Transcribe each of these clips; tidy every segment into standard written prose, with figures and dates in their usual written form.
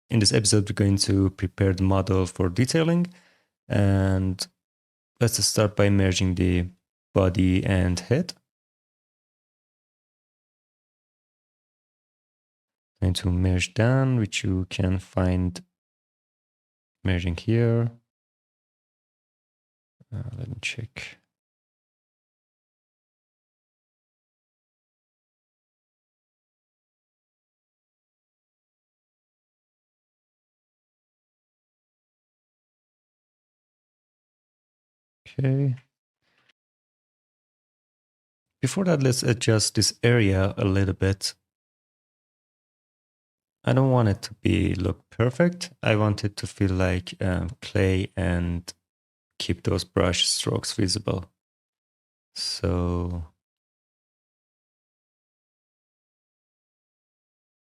In this episode, we're going to prepare the model for detailing, and let's start by merging the body and head. Going to merge down, which you can find merging here. Let me check. Okay. Before that, let's adjust this area a little bit. I don't want it to look perfect. I want it to feel like clay and keep those brush strokes visible. So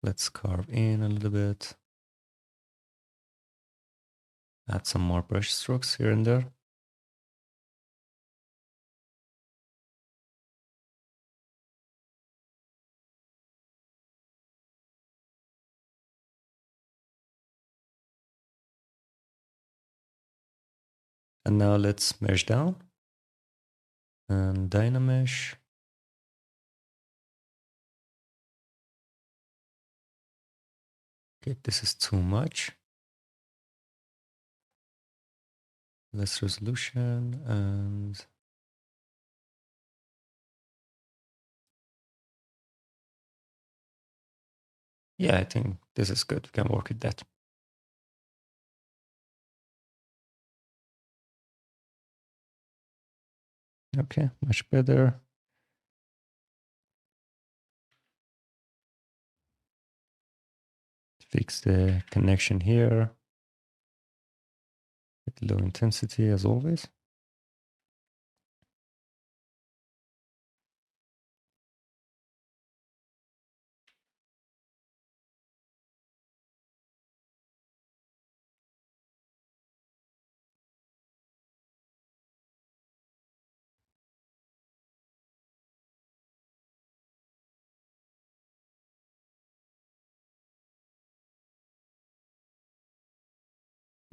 let's carve in a little bit. Add some more brush strokes here and there. And now let's merge down and Dynamesh. Okay, this is too much. Less resolution and yeah, I think this is good. We can work with that. Okay, much better. Fix the connection here. With low intensity as always.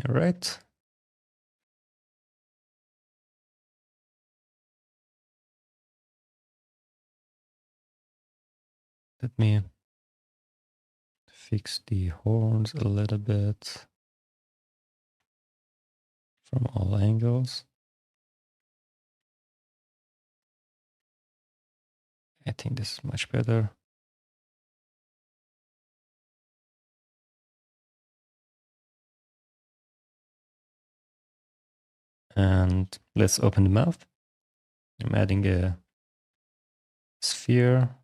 All right. Let me fix the horns a little bit from all angles. I think this is much better. And let's open the mouth. I'm adding a sphere.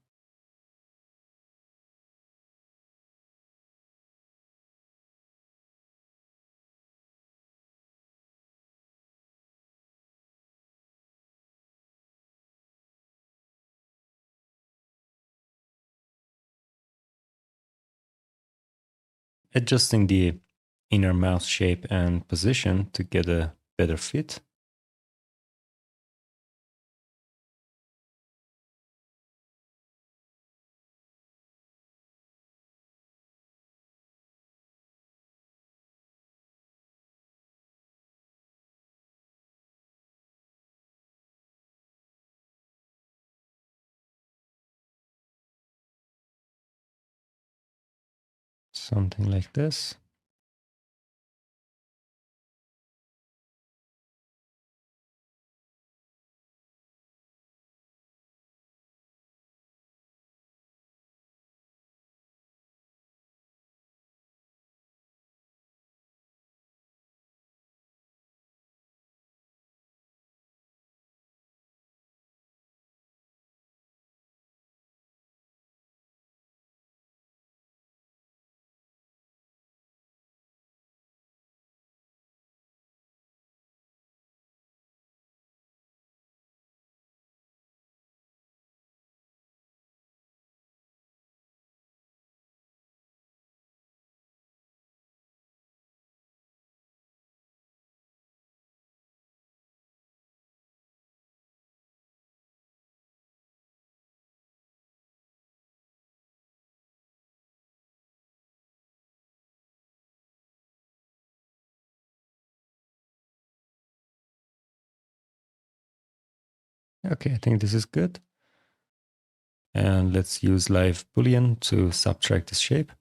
Adjusting the inner mouth shape and position to get a better fit. Something like this. Okay, I think this is good. And let's use live boolean to subtract this shape.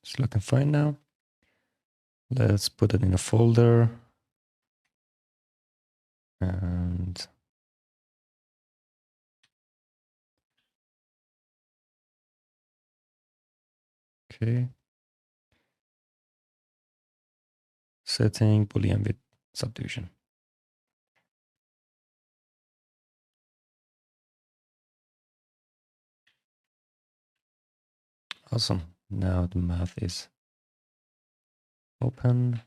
It's looking fine now. Let's put it in a folder. And okay. Setting boolean with subdivision. Awesome. Now the math is open.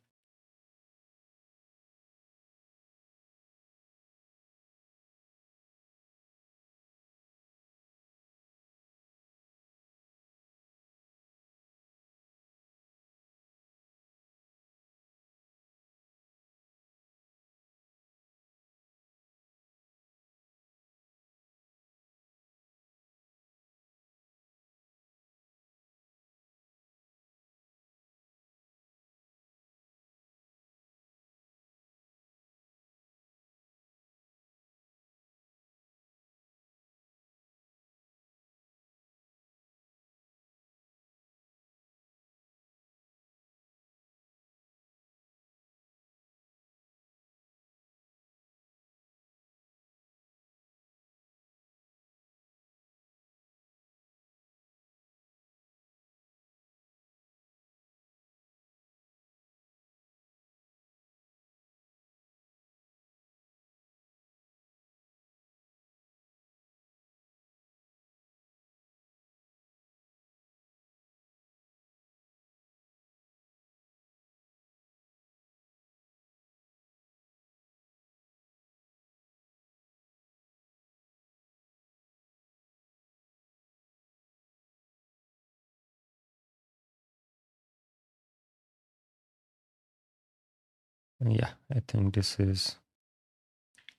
And yeah, I think this is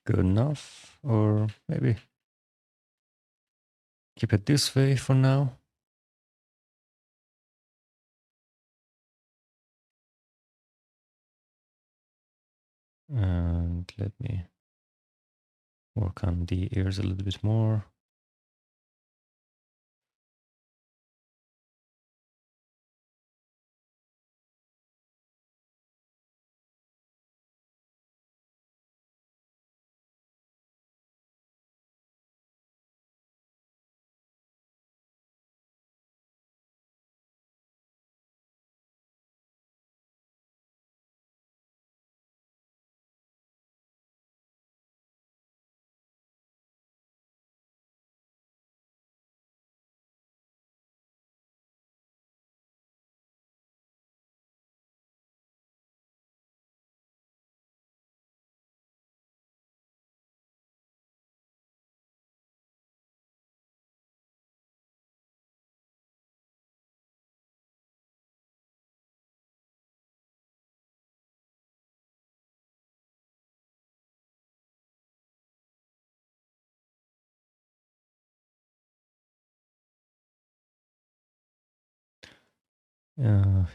good enough, or maybe keep it this way for now. And let me work on the ears a little bit more.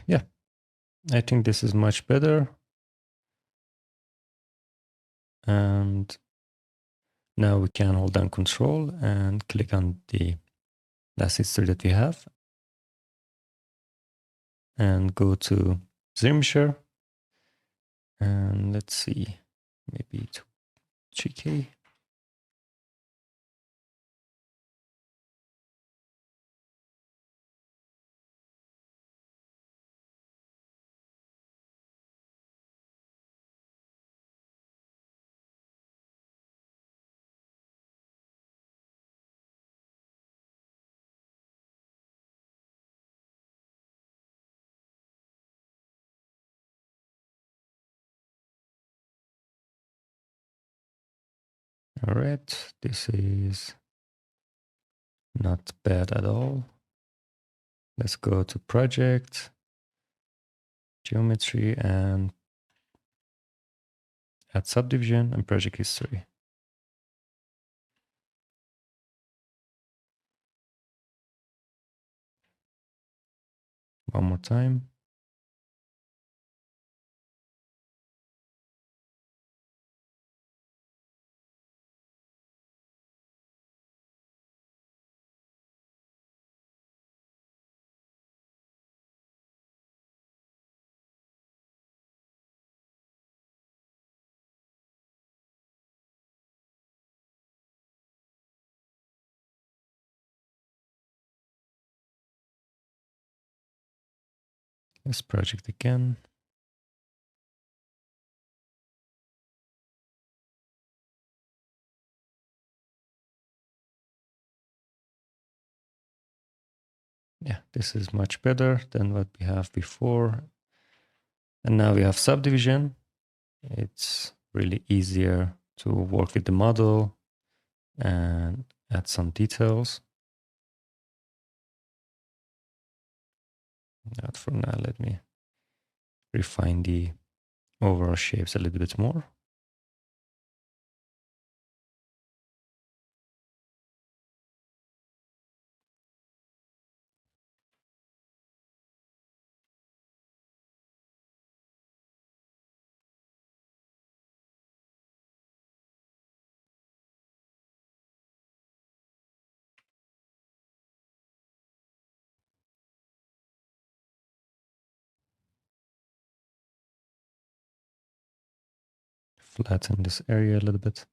Yeah, I think this is much better. And now we can hold down Control and click on the last history that we have. And go to ZBrush. And let's see, maybe to 3K. All right, this is not bad at all. Let's go to Project, Geometry, and add Subdivision and Project History. One more time. This project again. Yeah, this is much better than what we have before. And now we have subdivision. It's really easier to work with the model and add some details. Not for now, let me refine the overall shapes a little bit more. Flatten this area a little bit.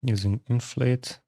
Using inflate.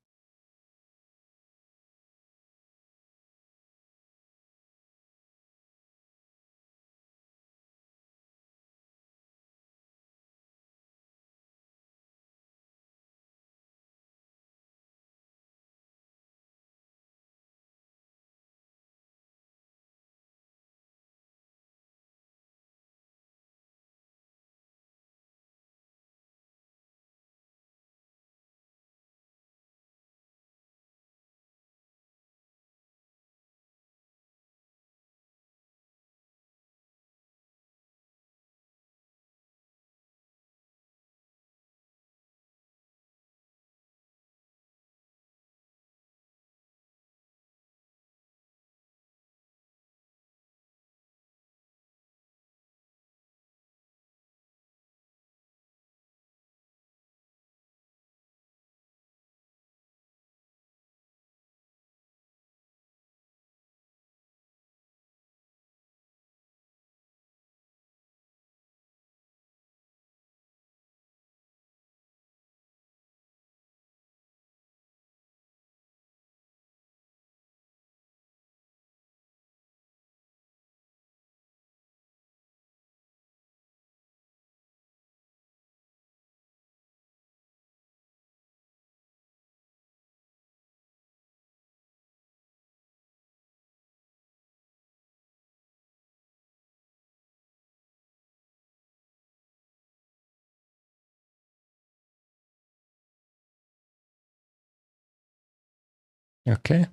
Okay.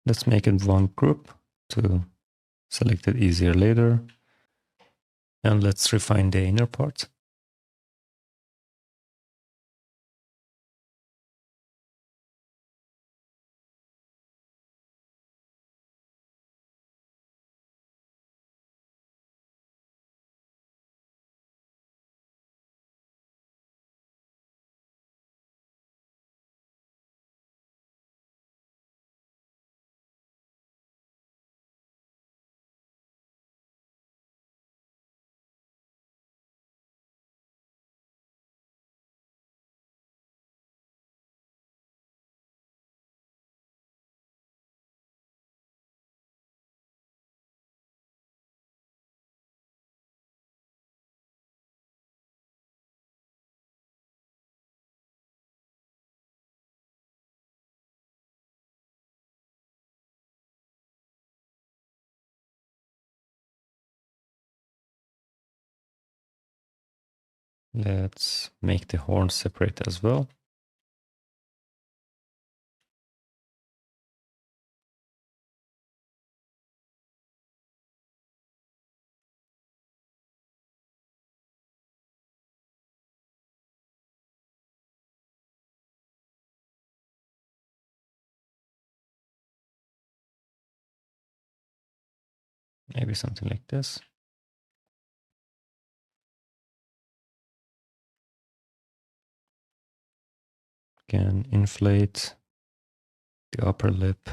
Let's make it one group to select it easier later. And let's refine the inner part. Let's make the horn separate as well. Maybe something like this. Can inflate the upper lip.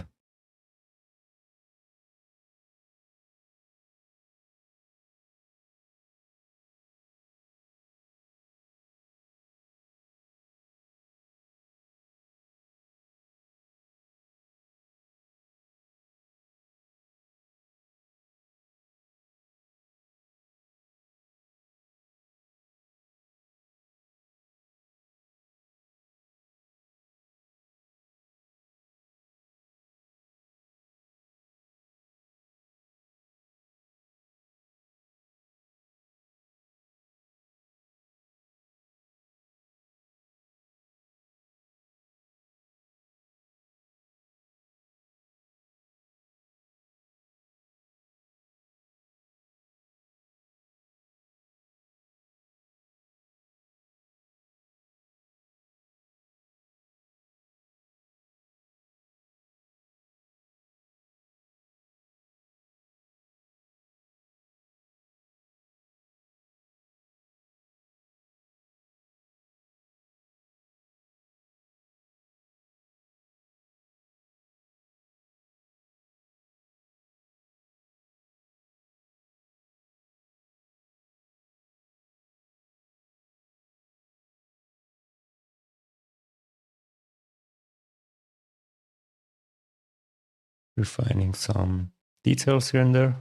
Refining some details here and there.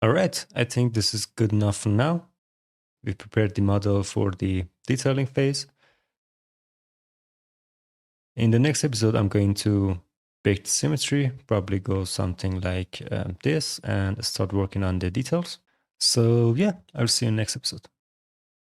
All right, I think this is good enough for now. We prepared the model for the detailing phase. In the next episode, I'm going to break the symmetry, probably go something like this and start working on the details. So yeah, I'll see you in the next episode.